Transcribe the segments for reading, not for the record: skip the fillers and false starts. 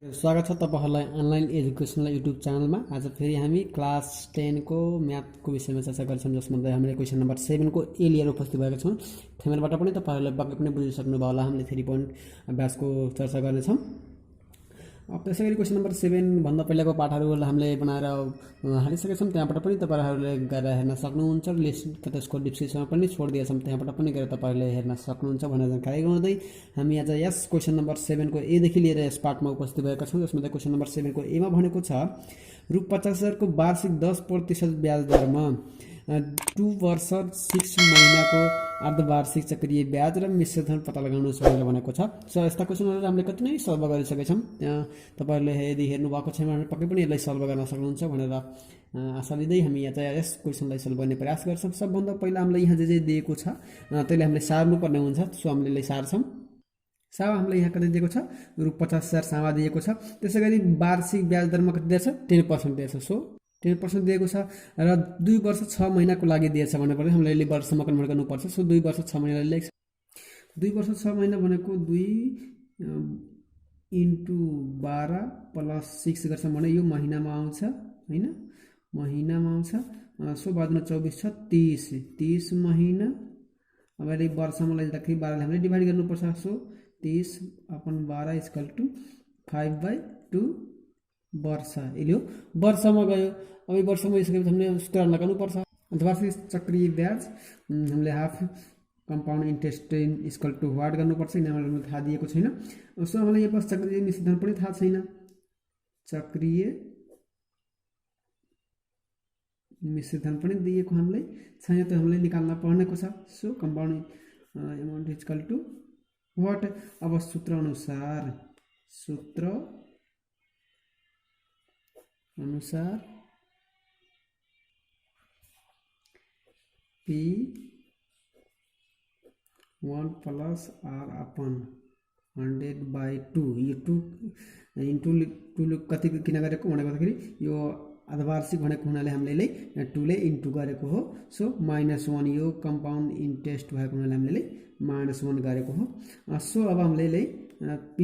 स्वागत छ तपाईहरुलाई अनलाइन एजुकेसनल युट्युब च्यानलमा। आज फेरि हामी क्लास 10 को म्याथको विषयमा चर्चा गर्छौं, जसमध्ये हामीले क्वेशन नम्बर 7 को ए लिएर उपस्थित भएका छौं। थेमेलबाट पनि तपाईहरुले पक्कै पनि बुझिसक्नु भयो होला। हामीले 3 पोइन्ट अभ्यासको चर्चा गर्नेछौं। त्यसैगरी क्वेशन नम्बर 7 भन्दा पहिलाको पाठहरु हामीले बनाएर हालिसकेका छौं। त्यहाँबाट पनि तपाईहरुले गएर हेर्न सक्नुहुन्छ। लिस्ट त्यसको डिस्क्रिप्सनमा पनि छोडिदिएका छौं, त्यहाँबाट पनि गएर तपाईहरुले हेर्न सक्नुहुन्छ भनेर जानकारी गराउँदै हामी आज यस क्वेशन नम्बर 7 को ए देखि लिएर यस पाठमा उपस्थित भएका छौं। जसमा क्वेशन नम्बर 7 को ए मा भनेको छ रु 50,000 को वार्षिक 10% ब्याज दरमा 2 वर्ष 6 महिनाको अर्धवार्षिक चक्रीय ब्याज र मिश्रित धन पत्ता लगाउनुहोस् भनेर भनेको छ। सो यस्ता क्वेशनहरु हामीले कति नै सल्भ गरिसकेका छौं। तपाईहरुले यदि हेर्नु भएको छैन भने पक्कै पनि यसलाई सल्भ गर्न सक्नुहुन्छ भनेर आशा लिँदै हामी यस क्वेशनलाई सल्भ गर्ने प्रयास गर्छौं। सबभन्दा पहिला हामीले यहाँ जे दिएको छ त्यसले हामीले सार्नु पर्ने हुन्छ। सो हामीले यसलाई सार्छौं। सावा हामीले यहाँ कति दिएको छ रु 50,000 सावा दिएको छ। त्यसैगरी वार्षिक ब्याज दरमा कति दिएको छ 10% दिएको छ। सो 10% दिएको छ र 2 वर्ष 6 महिनाको लागि दिएछ भनेपछि हामीले यसले वर्षमा कन्भर्ट गर्नुपर्छ। सो 2 वर्ष 6 महिनाले लेख्छ। 2 वर्ष 6 महिना भनेको 2 इन्टु 12 प्लस 6 गर्छौं भने यो महिनामा आउँछ हैन, महिनामा आउँछ। सो बादमा 24 छ 30 महिना। अब यसले वर्षमा लेख्दाखेरि 12 ले हामीले डिभाइड गर्नुपर्छ। सो 30/12 = 5/2 वर्ष। यसले वर्षमा गयो। अब यो वर्षमा गइसकेपछि हामीले सूत्र लगाउनु पर्छ। अर्धवार्षिक चक्रीय ब्याज हामीले हाफ कम्पाउन्ड इन्ट्रेस्ट = व्हाट गर्नुपर्छ। यहाँ हामीलाई थाहा दिएको छैन। सो हामीलाई यहाँ पास चक्रीय मिश्रित धन पनि थाहा छैन। चक्रीय मिश्रित धन पनि दिएको हामीलाई छैन, त्यो हामीले निकाल्न पर्नेको छ। So compound amount = what. अब सूत्र अनुसार P1 + R/100/2 यो 2 इन्टु 2 कति किन गरेको भनेको यो अर्धवार्षिक भनेको हुनाले हामीले 2 ले इन्टु गरेको हो। सो -1 यो कम्पाउन्ड इन्ट्रेस्ट भएको हुनाले हामीले -1 गरेको हो। सो अब हामीले P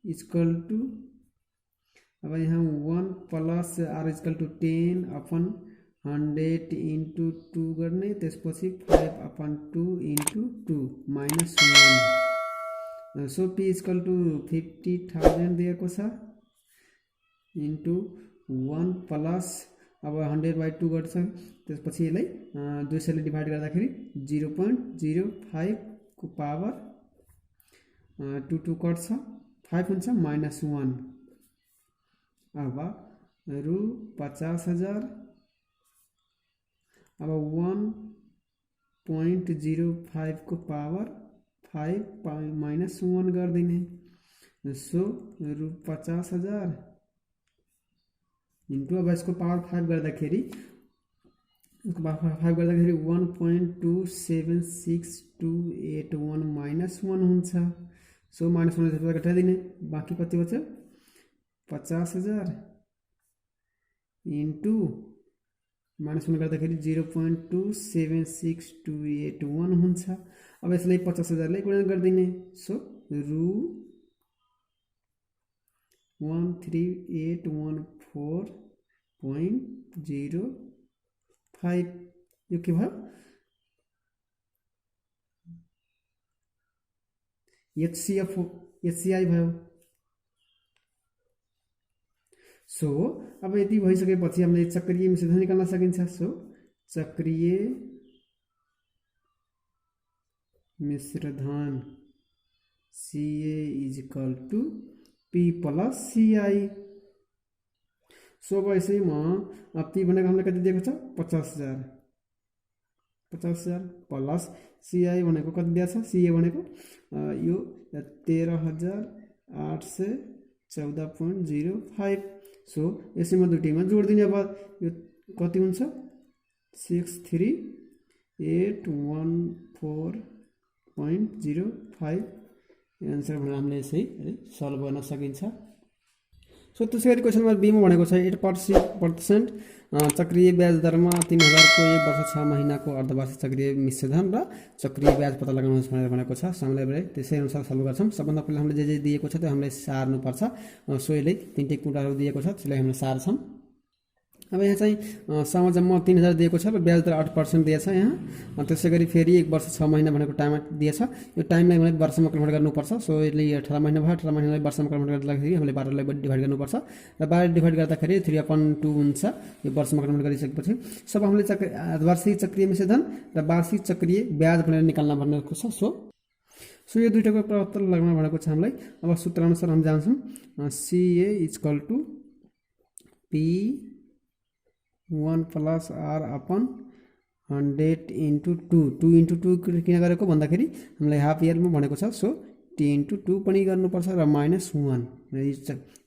= अब यहाँ 1 + R = 10/100 इन्टु 2 गर्ने, त्यसपछि 5/2 इन्टु 2 -1। सो P = 50,000 दिएको छ इन्टु 1 प्लस अब 100/2 गर्छ। त्यसपछि यसलाई 200 ले डिभाइड गर्दाखेरि 0.05 को पावर 2 कट्छ 5 हुन्छ -1। अब रु 50,000 अब 1.05 को पावर 5 -1 गर्दिने। सो रु 50,000 इन्टु अब यसको पावर 5 गर्दाखेरि 1.27621 -1 हुन्छ। सो -1 घटाइदिने, बाँकी कति बच्यो 50,000 इन्टु -1 गर्दाखेरि 0.27621 हुन्छ। अब यसलाई 50,000 ले गुणन गर्दिने। सो रु 13814.05 यो के भयो HCI भयो। सो अब यति भइसकेपछि हामीले चक्रीय मिश्रित धन निकाल्न सकिन्छ। सो चक्रीय मिश्रित धन CA = P + CI। सो अब यसैमा P भनेको हामीले कति दिएको छ 50,000 प्लस CI भनेको कति दिएको छ। CA भनेको यो 13,814.05। सो यसैमा दुईटैमा जोड्दिने। अब यो कति हुन्छ 63,814.05 आन्सर भनेर हामीले यसै सल्भ गर्न सकिन्छ। सो त्यसैगरी क्वेशन नम्बर B मा भनेको छ 8% चक्रीय ब्याज दरमा 3000 को 1 वर्ष 6 महिनाको अर्धवार्षिक चक्रीय मिश्र धन र चक्रीय ब्याज पत्ता लगाउनुहोस् भनेर भनेको छ। सो हामीले त्यसै अनुसार सल्भ गर्छौँ। सबभन्दा पहिला हामीले जे दिएको छ त्यो हामीले सार्नुपर्छ। सो यसले तिनटै कुराहरू दिएको छ त्यसलाई हामीले सार्छौँ। अब यहाँ चाहिँ जम्मा 3000 दिएको छ र ब्याज दर 8% दिएछ यहाँ। त्यसै गरी फेरि 1 वर्ष 6 महिना भनेको टाइम दिएछ। यो टाइमलाई हामीले वर्षमा कन्भर्ट गर्नुपर्छ। सो यसले 18 महिना भयो, 18 महिनालाई वर्षमा कन्भर्ट गर्दाखेरि हामीले 12लाई डिभाइड गर्नुपर्छ र 12 डिभाइड गर्दाखेरि 3/2 हुन्छ यो वर्षमा कन्भर्ट गरिसकेपछि। सब हामीले वार्षिक चक्रीय मिश्रधन र वार्षिक चक्रीय ब्याज भनेर निकाल्न भनेको छ। सो यो दुईटाको प्रवर्तन लगाउन भनेको छ हामीलाई। अब सूत्र अनुसार हामी जान्छौँ। CA = P 1 + R अपन 100 × 2 2 × 2 किन गरेको भन्दाखेरि हामीलाई हाफ इयरमा भनेको छ। सो T × 2 पनि गर्नुपर्छ र -1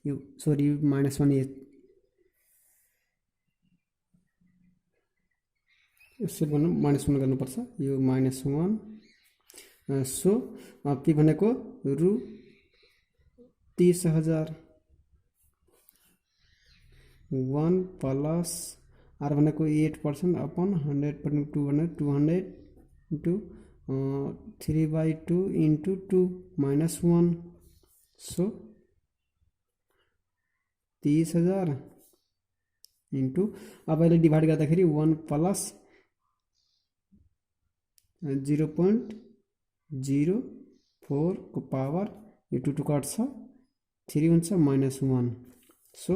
यो सरी -1 यसो भन्नु -1 गर्नुपर्छ यो -1। सो P भनेको रु 30,000 1 + R भनेको 8% अपन 100/2 भने 200 × 3/2 × 2 -1। सो 30,000 इन्टु अब यसले डिभाइड गर्दाखेरि 1 + 0.04 को पावर यो 2 काट्छ 3 हुन्छ -1। सो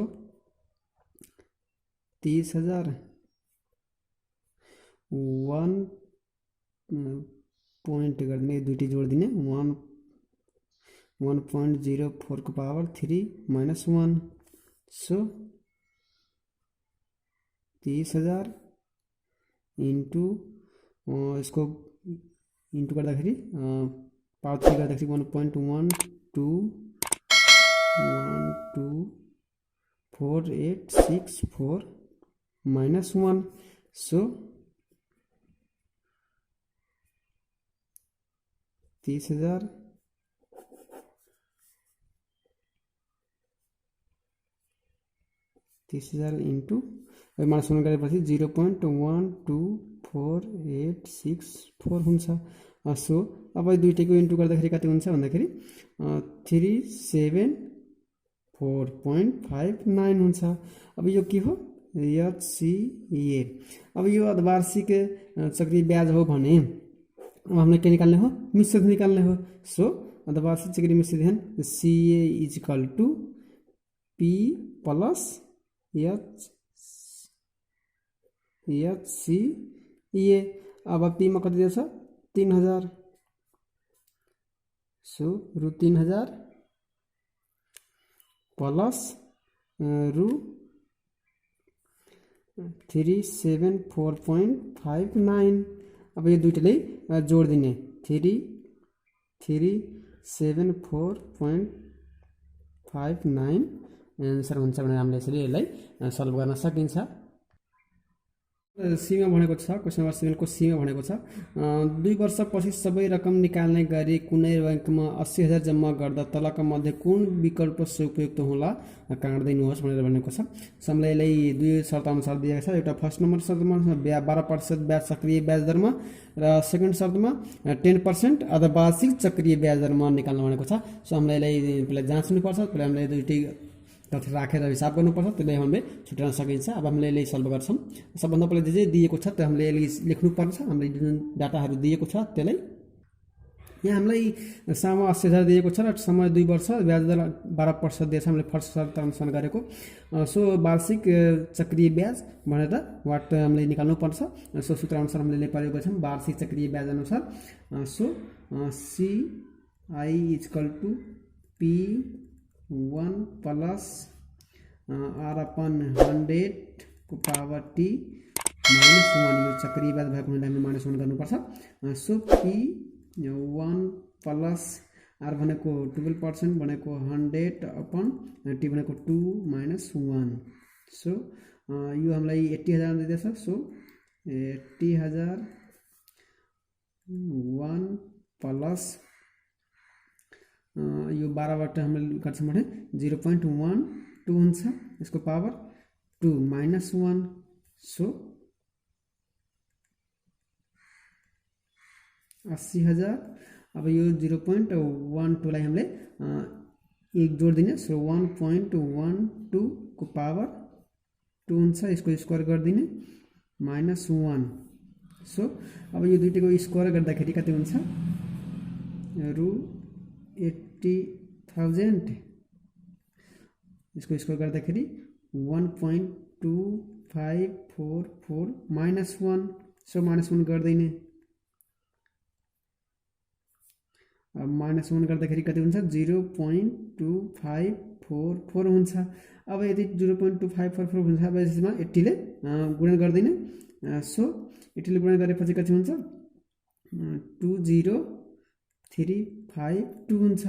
30,000 1 पॉइंट गरिदिने दुईटी जोडिदिने 1.04 को पावर 3 -1। सो 30,000 इन्टु इसको इन्टु गर्दाखेरि पावर 3 गर्दाखेरि 1.124864 -1। सो 30,000 इन्टु -1 गरेपछि 0.124864 हुन्छ। सो अब दुईटैको इन्टु गर्दाखेरि कति हुन्छ भन्दाखेरि 374.59 हुन्छ। अब यो के हो HCA। अब यो अर्धवार्षिक चक्रीय ब्याज हो भने अब हामीले के निकाल्ने हो मिश्रधन निकाल्ने हो। सो अर्धवार्षिक चक्रीय मिश्रधन CA = P + HCA। अब P मा कति दिएछ 3000। सो रु 3000 प्लस रु 374.59। अब यो दुईटैले जोडिदिने 374.59 एन्सर हुन्छ भनेर हामीले यसरी यसलाई सल्भ गर्न सकिन्छ। सीमा भनेको छ क्वेशन नम्बर 7 को सीमा भनेको छ 2 वर्षपछि सबै रकम निकाल्ने गरी कुनै बैंकमा 80,000 जम्मा गर्दा तलका मध्ये कुन विकल्प उपयुक्त होला काट्दिनुहोस् भनेर भनेको छ। हामीले यसलाई दुई शर्त अनुसार दिएको छ। एउटा फर्स्ट नम्बर शर्तमा 12% ब्याज सक्रिय ब्याज दरमा र सेकेन्ड शर्तमा 10% अर्धवार्षिक चक्रीय ब्याज दरमा निकाल्नु भनेको छ। सो हामीले यसलाई पहिला जाँच्नुपर्छ। पहिला हामीले दुईटै तथ्य राखेर हिसाब गर्नुपर्छ त्यसलाई हामीले छुट्याउन सकिन्छ। अब हामीले यसलाई सल्भ गर्छौँ। सबभन्दा पहिला जे दिएको छ त्यो हामीले लेख्नुपर्छ। हामीले जुन डाटाहरू दिएको छ त्यसलाई यहाँ हामीलाई समय 80,000 दिएको छ र समय 2 वर्ष ब्याज दर 12% दिएछ। हामीले फर्स्ट शर्त अनुसार गरेको। सो वार्षिक चक्रीय ब्याज भनेर वाट हामीले निकाल्नुपर्छ। सो सूत्र अनुसार हामीले प्रयोग गर्छौँ वार्षिक चक्रीय ब्याज अनुसार। सो CI = P 1 + R अपन 100 को पावर T -1 यो चक्रीय ब्याज भएको हुनाले हामीले -1 गर्नुपर्छ। सो P 1 + R भनेको 12% भनेको 100 अपन T भनेको 2 -1। सो यो हामीलाई 80,000 दिँदैछ। सो 80,000 1 प्लस यो 12बाट हामीले गर्छौँ भने 0.12 हुन्छ। यसको पावर 2 -1 सो 80,000। अब यो 0.12 हामीले एक जोड दिने। सो 1.12 को पावर 2 हुन्छ, यसको स्क्वायर गरिदिने -1। सो अब यो दुईटैको स्क्वायर गर्दाखेरि कति हुन्छ √80,000। यसको स्क्वायर गर्दाखेरि 1.2544 -1। सो -1 गर्दिने। अब -1 गर्दाखेरि कति हुन्छ 0.2544 हुन्छ। अब यदि 0.2544 हुन्छ, अब यसमा 80 ले गुणन गर्दिने। सो 80 ले गुणन गरेपछि कति हुन्छ 20352 हुन्छ।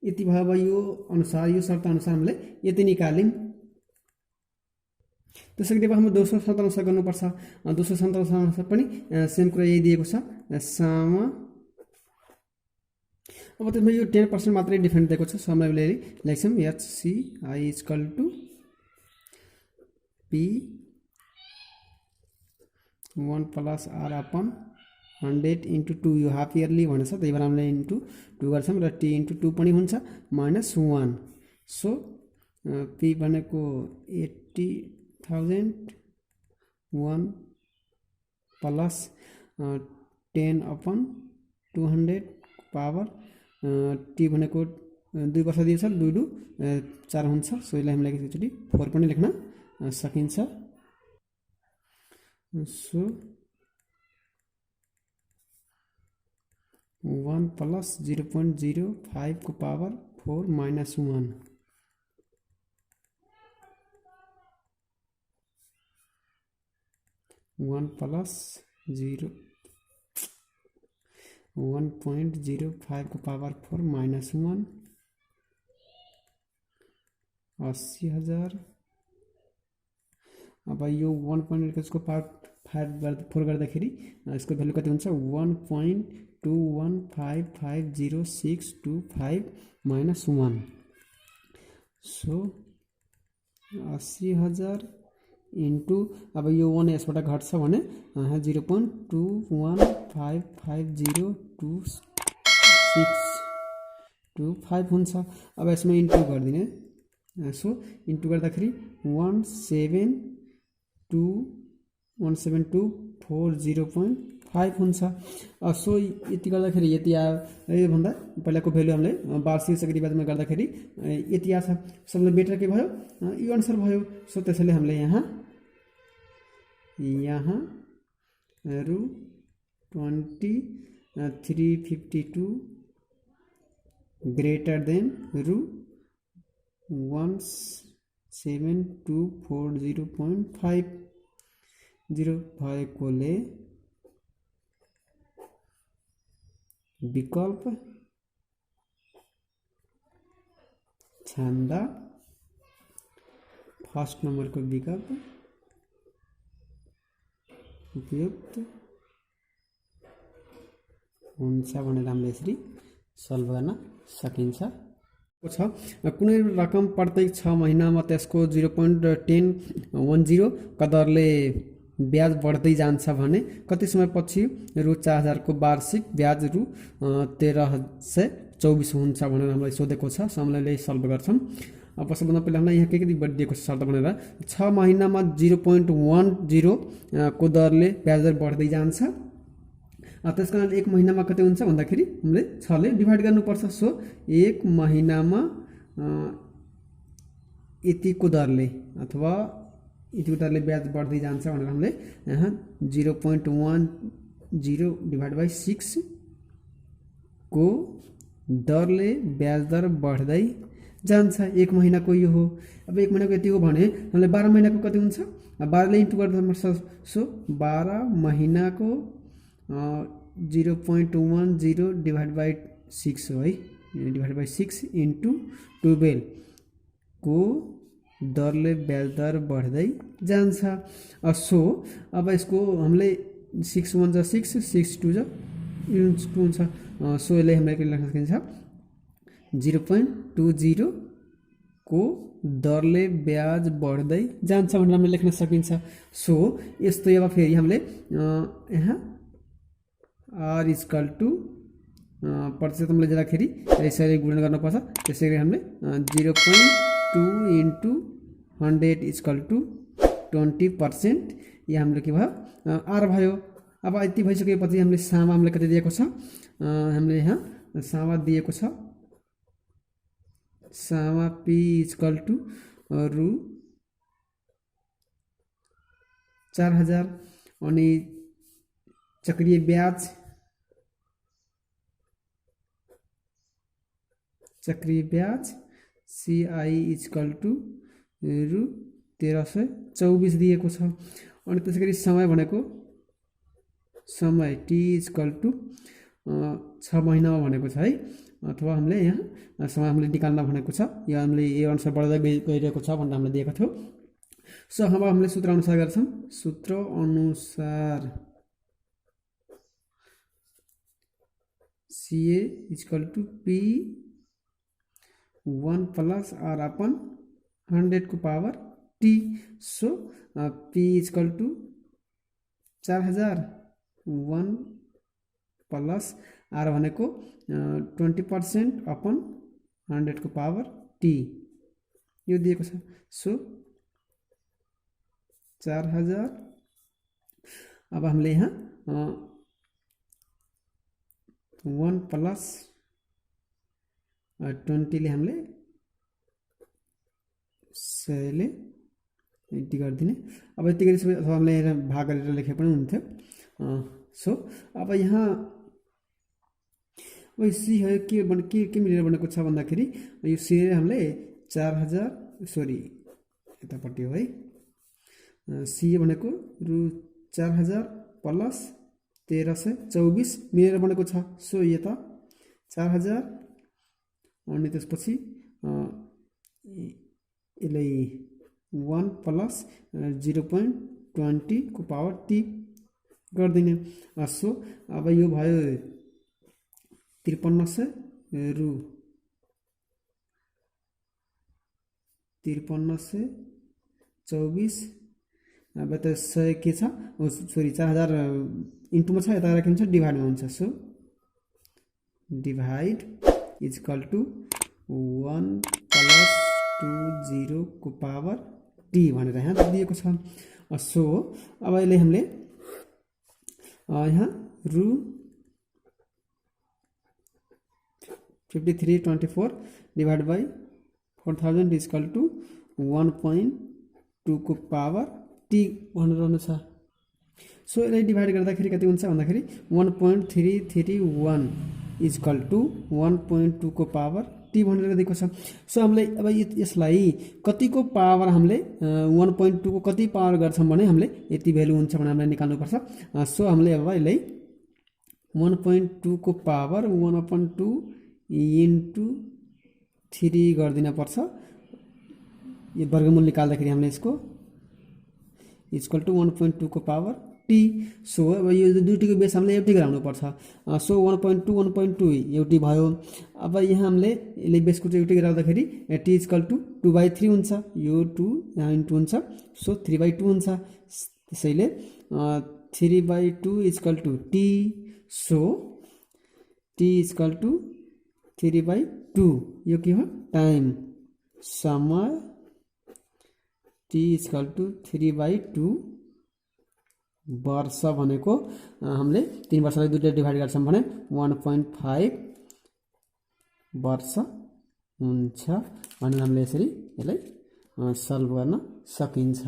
यति भयो। अब यो अनुसार, यो शर्त अनुसार हामीले यति निकाल्यौं। त्यसैगरी अब हाम्रो दोस्रो शर्त अनुसार गर्नुपर्छ। दोस्रो शर्त अनुसार पनि सेम कुरा यही दिएको छ। सम अब त्यसमा यो 10% मात्रै डिफरेन्ट दिएको छ। सो हामीले लेख्छौं HCI = P1 + R/100 × 2। यो हाफ इयरली भनेछ, त्यही भएर हामीले इन्टु 2 गर्छौं र T × 2 पनि हुन्छ -1। सो P भनेको 80,000 1 + 10/200 पावर T भनेको 2 वर्ष दिएछ, 2 2 4 हुन्छ। सो यसलाई हामीले एकचोटि 4 पनि लेख्न सकिन्छ। सो 1 + 0.05 को पावर 4 -1। 1 + 1.05 को पावर 4 -1 80,000। अब यो 1 को पावर 4 गर्दाखेरि यसको भ्यालु कति हुन्छ 1.21550625 -1। सो 80,000 इन्टु, अब यो 1 यसबाट घट्छ भने 0.2155022625 हुन्छ। अब यसमा इन्टु गरिदिने। सो इन्टु गर्दाखेरि 17240.5 हुन्छ। सो यति गर्दाखेरि यति आयो। योभन्दा पहिलाको भ्यालु हामीले वार्षिक चक्रवृद्धिमा गर्दाखेरि यति आछ। सबले बेटर के भयो यो आन्सर भयो। सो त्यसैले हामीले यहाँ √2352 ग्रेटर देन √17240.50 भएकोले विकल्प छान्दा फर्स्ट नम्बरको विकल्प उपयुक्त हुन्छ भनेर हामीले यसरी सल्भ गर्न सकिन्छ। कुनै रकम प्रत्येक 6 महिनामा त्यसको 0.1010 का दरले ब्याज बढ्दै जान्छ भने कति समयपछि रू4000 को वार्षिक ब्याज रू1324 हुन्छ भनेर हामीलाई सोधेको छ। सो हामीले सल्भ गर्छौं। अब सबभन्दा पहिला हामीलाई यहाँ के दिएको छ शर्त भनेर 6 महिनामा 0.10 को दरले ब्याज दर बढ्दै जान्छ। त्यसको कारण 1 महिनामा कति हुन्छ भन्दाखेरि हामीले 6 ले डिभाइड गर्नुपर्छ। सो 1 महिनामा यतिको दरले अथवा यतिको दरले ब्याज बढ्दै जान्छ भनेर हामीले यहाँ 0.10/6 को दरले ब्याज दर बढ्दै जान्छ। 1 महिनाको यो हो। अब 1 महिनाको यति हो भने हामीले 12 महिनाको कति हुन्छ 12 ले इन्टु गर्नुपर्छ। सो 12 महिनाको 0.10/6 हो है, /6 इन्टु 12 को दरले ब्याज दर बढ्दै जान्छ। सो अब यसको हामीले 6 1 जा 6 6 2 जा 2 हुन्छ। सो यसले हामीले के लेख्न सकिन्छ 0.20 को दरले ब्याज बढ्दै जान्छ भनेर हामीले लेख्न सकिन्छ। सो यस्तै अब फेरि हामीले यहाँ आर इक्वल टु प्रतिशतमा जाँदाखेरि यसरी गुणन गर्नुपर्छ। त्यसै गरी हामीले 0.2 इन्टु 100 इक्वल टु 20%, यो हाम्रो के भयो आर भयो। अब यति भइसकेपछि हामीले सामा हामीले कति दिएको छ, हामीले यहाँ सामा दिएको छ, सामा पी इक्वल टु रु 4000 अनि चक्रीय ब्याज CI इक्वल टु रु 1324 दिएको छ। अनि त्यसै गरी समय भनेको समय T इक्वल टु 6 महिनामा भनेको छ है, अथवा हामीले यहाँ समय हामीले निकाल्न भनेको छ, यो हामीले यो अनुसार बढ्दै गइरहेको छ भनेर हामीले दिएको थियो। सो अब हामीले सूत्र अनुसार गर्छौँ। सूत्र अनुसार CA equal to P1 plus R अपन 100 को power T। So P equal to 4000 1 plus R भनेको 20% अपन 100 को पावर T यो दिएको छ। सो 4000 अब हामीले यहाँ 1 प्लस 20 ले हामीले 100 ले 80 गरिदिने। अब यति गरी सबै अथवा हामीले भाग गरेर लेखे पनि हुन्थ्यो। सो अब यहाँ सी है के मिलेर बनेको छ भन्दाखेरि यो सी हामीले 4000 सरी यतापट्टि हो है, सी भनेको रु 4000 प्लस 1324 मिलेर बनेको छ। सो यता 4000 अनि त्यसपछि यसलाई 1 प्लस 0.20 को पावर T गरिदिने। सो अब यो भयो 5300 रु 5324। अब त 100 के छ सरी 4000 इन्टुमा छ, यता राखिन्छ डिभाइडमा हुन्छ। So divide equal to 1 plus 20 को पावर T भनेर यहाँ दिएको छ। सो अब यसले हामीले यहाँ रु 5324 डिभाइड बाई 4000 इक्वल टु 1.2 को पावर T भनेर रहनु छ। सो यसलाई डिभाइड गर्दाखेरि कति हुन्छ भन्दाखेरि 1.331 इक्वल टु 1.2 को पावर T भनेर दिएको छ। सो हामीले अब यसलाई कतिको पावर हामीले 1.2 को कति पावर गर्छौँ भने हामीले यति भ्यालु हुन्छ भने हामीले निकाल्नुपर्छ। सो हामीले अब यसलाई 1.2 को पावर 1/2 इन्टु 3 गरिदिन पर्छ। यो वर्गमूल निकाल्दाखेरि हामीले यसको इक्वल टु 1.2 को पावर T। सो अब यो दुईटीको बेस हामीले एउटै गराउनु पर्छ। सो 1.2 1.2 एउटै भयो। अब यहाँ हामीले यसले बेसको चाहिँ एउटै गराउँदाखेरि T इक्वल टु 2/3 हुन्छ, यो 2 यहाँ इन्टु हुन्छ। सो 3/2 हुन्छ। त्यसैले 3/2 equal to T। So T equal to 3/2 यो के हो टाइम समय। T इक्वल टु 3/2 वर्ष भनेको हामीले 3 वर्षलाई 2 ले डिभाइड गर्छौँ भने 1.5 वर्ष हुन्छ भनेर हामीले यसरी यसलाई सल्भ गर्न सकिन्छ।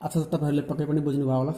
अच्छा, तपाईहरुले पक्कै पनि बुझ्नु भयो होला।